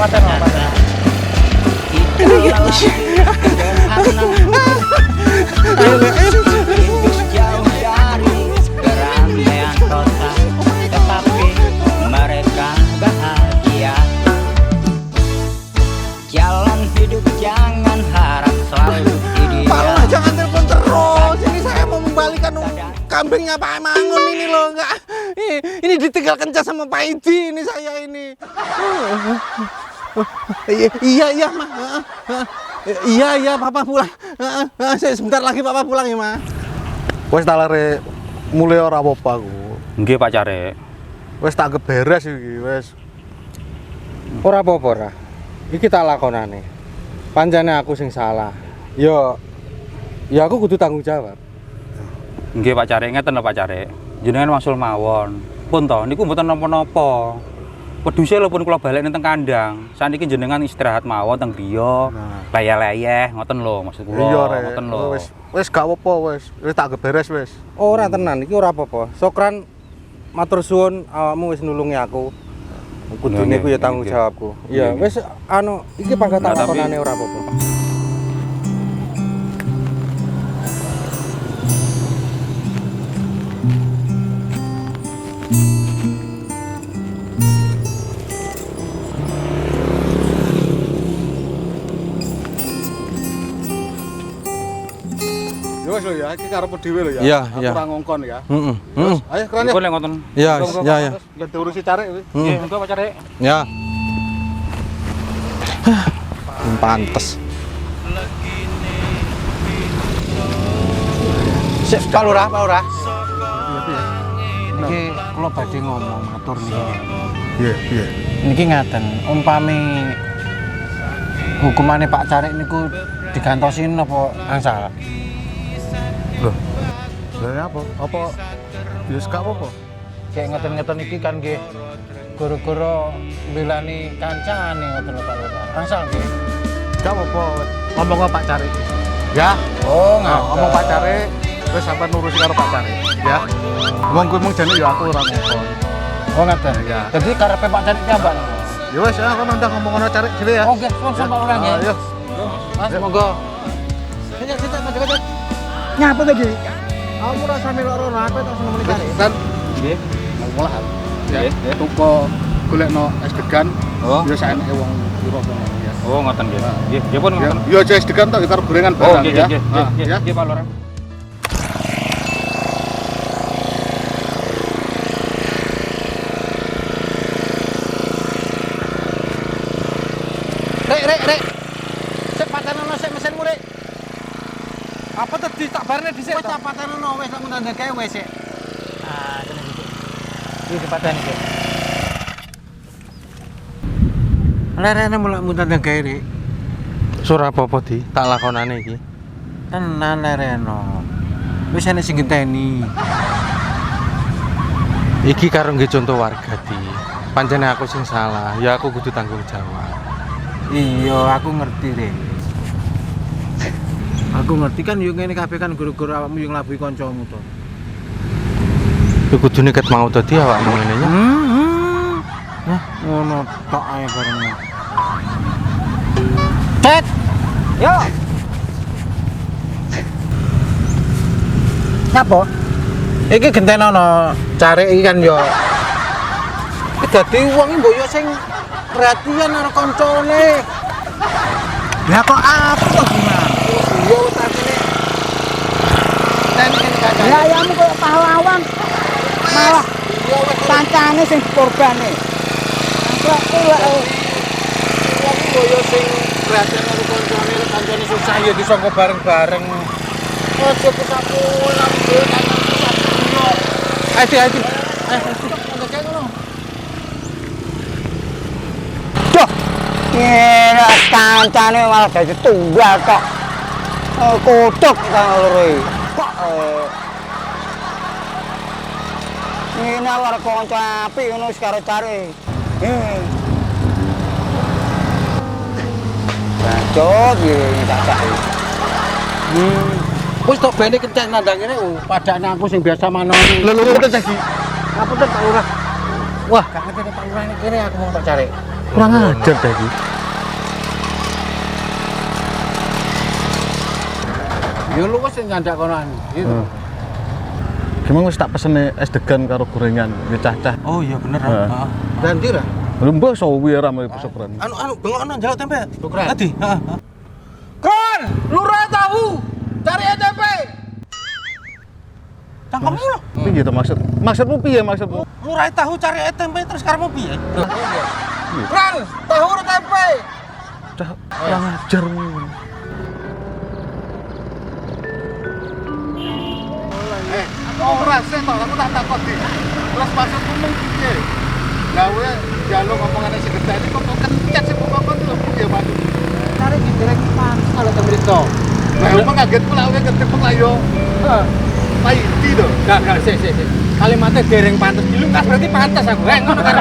paten. Jauh dari keramaian kota, tetapi mereka bahagia. Jalan hidup jangan harap selalu ideal. Pak Lurah jangan telepon terus. Ini saya mau membalikan kambingnya Pak Mangun ini loh. Enggak. Ini ditinggal kencang sama Pak Idi ini saya ini. Iya, Ma. Iya, Papa pulang. Saya sebentar lagi Papa pulang ya, Ma. Wes tak lare mulai ora apa-apa aku. Nggih Pak Cari. Wes tak keberes iki, wes. Ora apa-apa ora. Iki tak lakonane. Pancene aku sing salah. Ya aku kudu tanggung jawab. Nggih Pak Cari, ngeten lho Pak Cari. Jenengan wangsul mawon. Pun to niku mboten napa-napa. Peduse lho pun kula balik teng kandang. Saniki jenengan istirahat mawon teng griya. Layeh-layeh ngoten lho maksud kula. Iya, Rek. Ngoten lho. Wes gak apa-apa wes. Wes tak keberes wes. Ora tenan iki ora apa-apa. Sokran matur suwun awakmu wis nulungi aku. Kudune ku ya tanggung jawabku. Iya, wis iki pangkat tak lakonane ora apa-apa. Ya wes lho ya, iki karepmu dhewe lho ya. Iya, Aku iya. ora ngongkon ya. Heeh. Terus, ayo keren ya. Pun lek ngoten. Ya, ya. Nggak diurusi cari wis. Nggih, monggo Pak Cari. Ya. Pantes. Sik, Pak Lurah. Iki kula badhe ngomong matur niki. Iya. Niki ngaten, umpami hukumane Pak Cari niku digantosin apa angsal? Loh. Lah apa? Apa ya gak apa-apa. Kayak ngeten-ngeten iki kan nggih gara-gara mbelani kancane ngoten lho Pak Lurah. Angsal nggih. Gak apa-apa. Ngomong ke Pak Cari. Ya. Oh, Ngomong Pak Cari, wis sampean nurusi karo Pak Cari, ya. Wong kuwi mung jane ya aku ora ngomong. Oh ngaten. Ya. Jadi karepe Pak Cari ki mbak. Ya wis, ya kono ndak ngomong ngono Cari dhewe ya. Oke, suwun Pak Lurah nggih. Ayo. Mas monggo. Sini maju. Nyapa to iki? Aku ora sami loro aku tak seneng muni Cari. Kan Nggih. olahan. Ya, Nggih. tuku golekno es degan. Oh. Ya saeneke wong piro kono ya. Oh, ngoten nggih. Nggih pun Ya, ngoten. ya aja es degan tok karo gorengan Oh, barang nggih ya. nggih Ah, nggih. ya. Nggih Pak Lurah. Rek. Sik patenono sik mesinmu rek. Apa tadi tak barene dhisik? Wis tak patenono wis tak tanda gawe wis sik. Ah, kene iki. Iki dipateni iki. Lerene mulak tanda gawe rek. Sura apa-apa di tak lakonane iki. Tenan lereno. Wis ana sing ngenteni. Iki karo nggih contoh warga di. Pancene aku sing salah, ya aku kudu tanggung jawab. Iya, aku ngerti deh. Aku ngerti kan yo ngene kabeh kan guru-guru awakmu yo nglabuhi kancamu to. Yo kudune ket mau dadi awakmu ngene ya. Nah, ngono tok ae bareng. Cet. Yo. Napa? Iki gentenono, cari iki kan yo. Iki dadi wong iki mbok yo sing perhatian karo kancane. Lah kok apa gimana? Yo wis artine. Teni kancane. Lah ayam kok pahlawan. Malah Yo wis kancane sing dikorbane. Kok kuwi wong iki yo sing perhatian karo kancane susah ya disangka bareng-bareng. Ojo kesapulan yo kancane susah. Hati-hati. kira kancane malah dadi tunggal kok. Kutuk kang loro iki. Kok ngene karo kanca apik ngono wis karo cari. Bacot iki cacak. Wis tok bene kenceng nandang ngene padane aku sing biasa manoni. Lho lho lagi. Apa tuh Pak Lurah? Wah, gak ngerti Pak Lurah ini kene aku mau tak cari. Kurang ajar dah iki. Ya lu wis nyandak konoan. Gitu. Gimana wis tak pesene es degan karo gorengan iki cacah. Oh iya bener. Heeh. Heeh. Ganti ra. Lembah sawi ora mau pesukeran. Anu bengokno njaluk tempe. Tukeran. Tadi, heeh. Kron, lurah tahu. Cari ETP. Cangkemmu lho. Piye to maksud? Maksudmu piye maksudmu? Lurai tahu cari tempe terus karepmu piye? Kron, tahu ETP. Cah kurang ajar. Ora sih to, aku tak takut iki. Terus maksudmu mung piye? Gawe jaluk ngomongane sing gedane kok kencet sing kokon lho piye maksudmu? Cari direk panas kalau temrito. Lah emang kaget pula kowe ketemu lah yo. Heeh. Paiti to. Enggak, sik. Kalimatnya dereng pantes. Dilungkas berarti pantes aku. Ngono kan.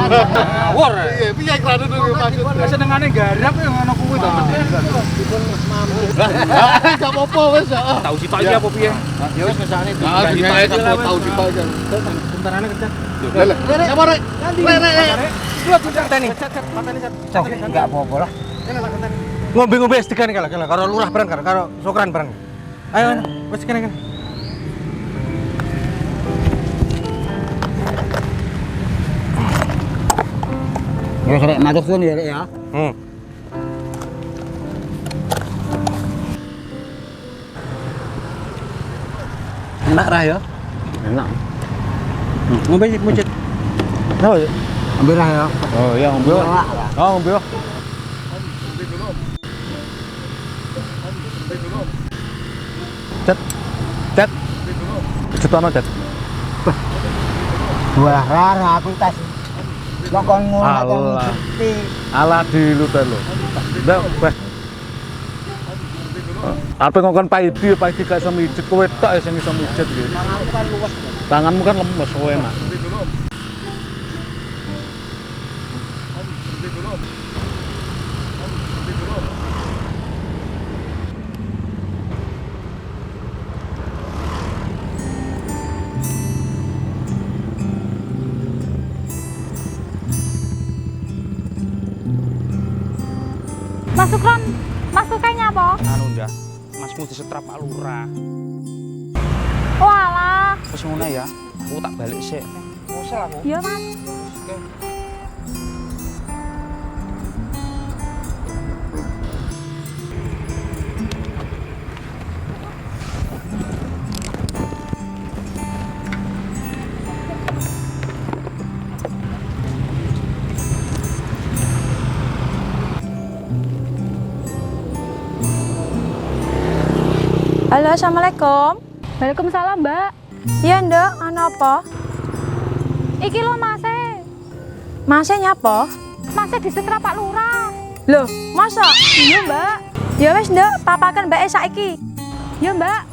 Ngawur. Iya, piye ikrane kuwi maksudnya? Senengane garap ya ngono kuwi to. Gak apa-apa wis ya. Tahu sitok iki apa piye? Ya wis mesane tahu sitok aja. Bentarane kecet. Lah, apa rek? Rek. Dua bujang tani. Enggak apa-apa lah. Ngombe-ngombe es degan kala karo lurah bareng karo sokran bareng. Ayo, wis kene. Ya rek matur suwun ya rek ya. Enak ra ya? Enak. Ngombe mucit. Tahu ya? Ambil lah ya. Oh iya, ngombe. Oh, ngombe. Cet. Jutono, Cet. Wah, rara aku tas. Kok kon ngono kok Alah. ngerti. Ala diluten lho. Ndak, Beh. Apa ngongkon paidi gak iso mijet kowe tok ya sing iso mijet iki. Tanganmu kan luwes. Tanganmu kan lemes kowe enak. Masuk Ron, masuk kayaknya apa? Anu ndah. Masmu disetrap Pak Lurah. Walah, Wis ngono ya. Aku tak balik sik. Mosel aku. iya mas. Halo, assalamualaikum. Waalaikumsalam mbak. Iya ndok, anu apa? Iki lo masnya. Masnya nyapa? Masnya disetrap Pak Lurah. Loh, masa? Iya mbak. Ya wis ndok, papakan mbak saiki. Iya mbak.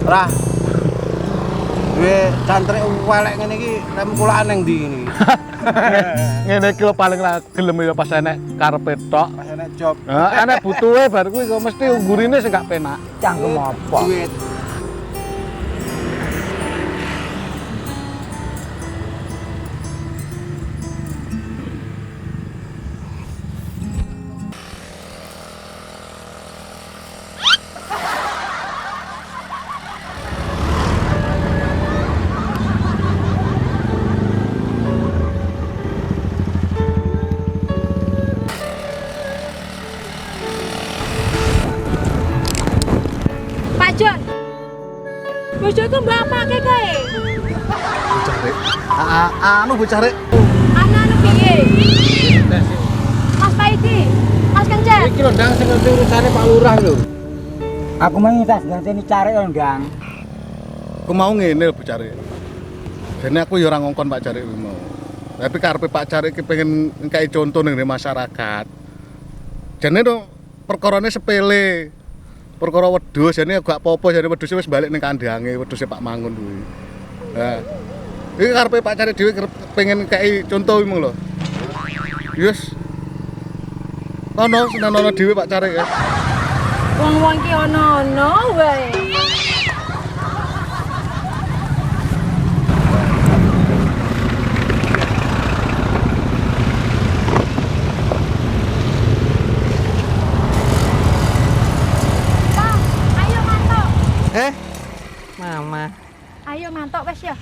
Ra. Duwe cantrik welek ngene iki rem kulaan ning ndi ngene iki? Ngene iki lho paling ra gelem ya pas enek karepe tok. Pas enek job. Heeh, enek butuhe bar kuwi kok mesti nggurine sing gak penak. Cangkem apa? Duit. Pak John. Bojoku mbak apa kae? Bocah rek. Anu bocah rek. Anu piye? Mas Paidi, Mas Kencet. Iki lho ndang sing ngerti urusane Pak Lurah lho. Aku mau tas ganteni cari ondang. Aku mau ngene lho bocah rek. Jane aku ya ora ngongkon Pak Carik kuwi mau. Tapi karepe Pak Carik iki pengen ngkai contoh ning masyarakat. Jane to perkarane sepele. Perkara wedhus jane gak apa-apa jane wedhus wis balik ning kandange wedhuse Pak Mangun kuwi. Nah. Iki karepe Pak Carik dhewe pengen ngkai contoh kuwi lho. Yes. Ono senenono dhewe Pak Carik ya. Wong-wong ki ono-ono wae. Pak, ayo mantok. Mama, Ayo mantok wes ya.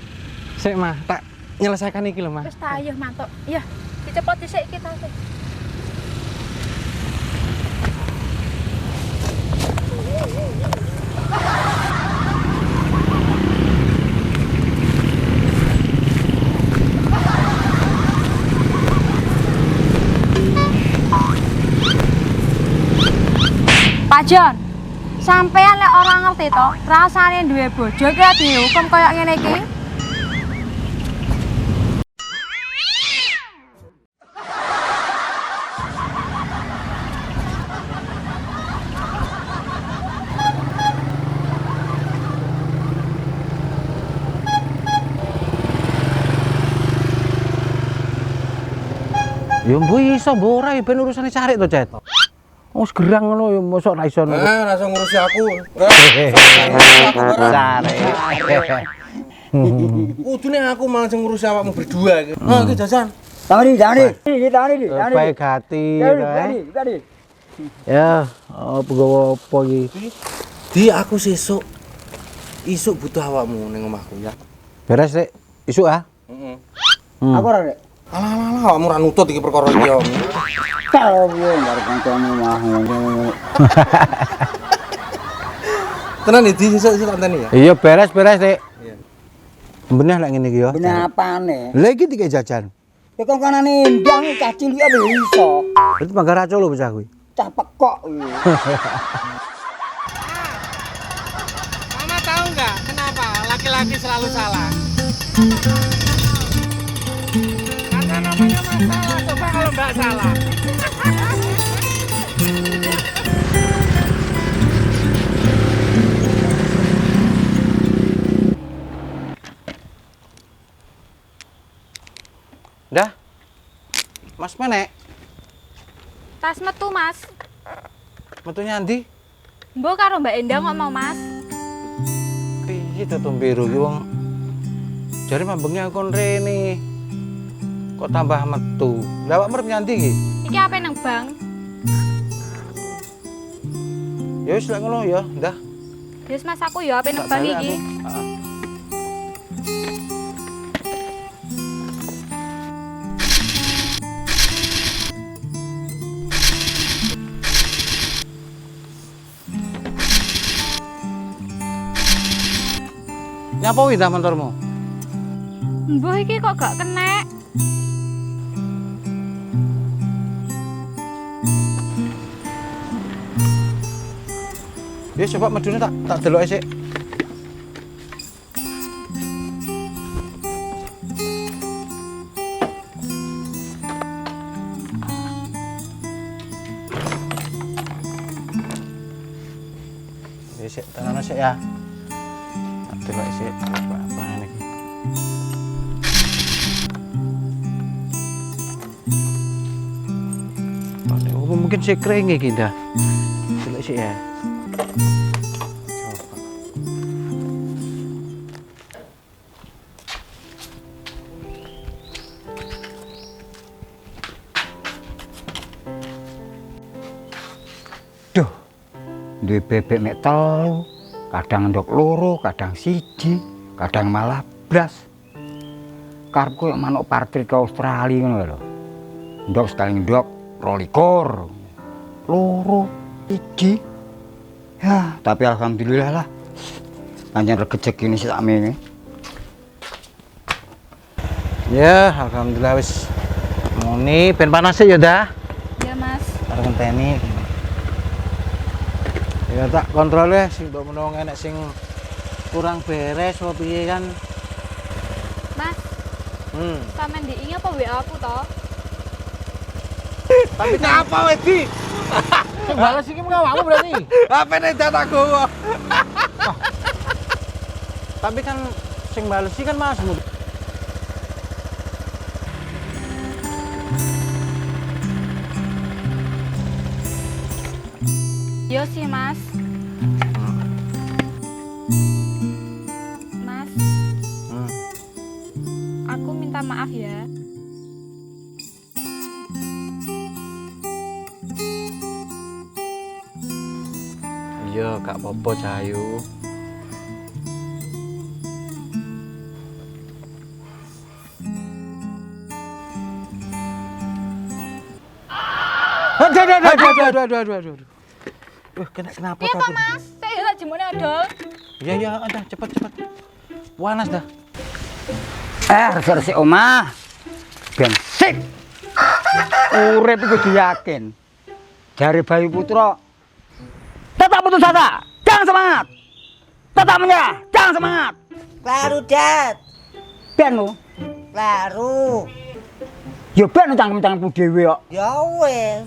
sik mah tak nyelesaikan iki lho, Mah. Wes ta ayo mantok. Ya, dicepot dhisik kita sih. Pak Jon, sampean lek ora ngerti to, rasane duwe bojo ki dihukum koyo ngene iki. Ya mbuh iso mbok ora ya ben urusane Carik to, Cet. Wis gerang ngono ya mosok ra iso. Rasa ngurusi aku. Carik. Kudune aku malah sing ngurusi awakmu berdua iki. Ha iki jajan. Tani. Baik hati to, Ya, apa iki? Di aku sesuk isuk butuh awakmu ning omahku ya. Beres, Rek. Isuk ah. Heeh. Aku ora rek. Alah, awakmu ra nutut iki perkara iki om. Kalau gue nggak kancamu mah. Tenan iki sesuk konteni ya. Iya, beres, Rek. Iya. Bener lek ngene iki ya. Bener apane? Lah iki dikek jajan. Ya kok kanane ndang cah cilik apa iso? Itu Manggar Aco lho bocah kuwi. Cah pekok iki. Mama tahu nggak kenapa laki-laki selalu salah? Karena namanya masalah, coba kalau nggak salah. Dah. Mas menek, Tas metu, Mas. metu nyandi. Mbok karo Mbak Endang ngomong, Mas. Piye to Tombiru ki wong jare mambengnya kon rene. Kok tambah metu. Lah awak merep nyandi iki. Iki ape nang Bang? Ya wis lek ngono ya, dah. Wis Mas aku ya ape nang Tak Bang balik iki. aku. Heeh. Nyapa wi dah motormu? Mbah iki kok gak kenek. Ya coba medune tak delok sik. Ya sik tenan sik ya. Tak delok sik apa-apaan iki. Oh, mungkin sik kering iki dah. Delok sik ya. Duh. Duwe bebek mek telu, kadang ndok loro, kadang siji, kadang malah blas. Karepku kok manuk parkir ke Australia ngono lho. Ndok sekali ndok 22. Loro, siji. Ya, tapi alhamdulillah lah. Pancen rezeki ini sakmene. Ya, alhamdulillah wis muni ben panas ya dah. Ya, Mas. Karo ngenteni. Ya tak kontrol ya sing mbok menawa enek sing kurang beres apa piye kan. Mas, sampean diingi apa WA aku to? Tapi apa wis di? Sing bales iki awakmu berarti. HP-ne data gowo. Tapi kan sing bales iki kan Masmu. Yo sih, Mas. Mas, aku minta maaf ya. Iya, gak apa-apa Cahayu. Aduh. Kenapa Iya, tuh Pak aku? Mas. Saya tak jemune ada. Iya, ada cepet. Panas dah. Resik omah. Ben sik. Urip iku kudu yakin. Jare Bayu Putra. Tetap putus asa. Jangan semangat. Tetap menyerah. Jangan semangat. Baru dat, Ben lo. baru. Ya ben cangkem-cangkemku dhewe kok. Ya wes.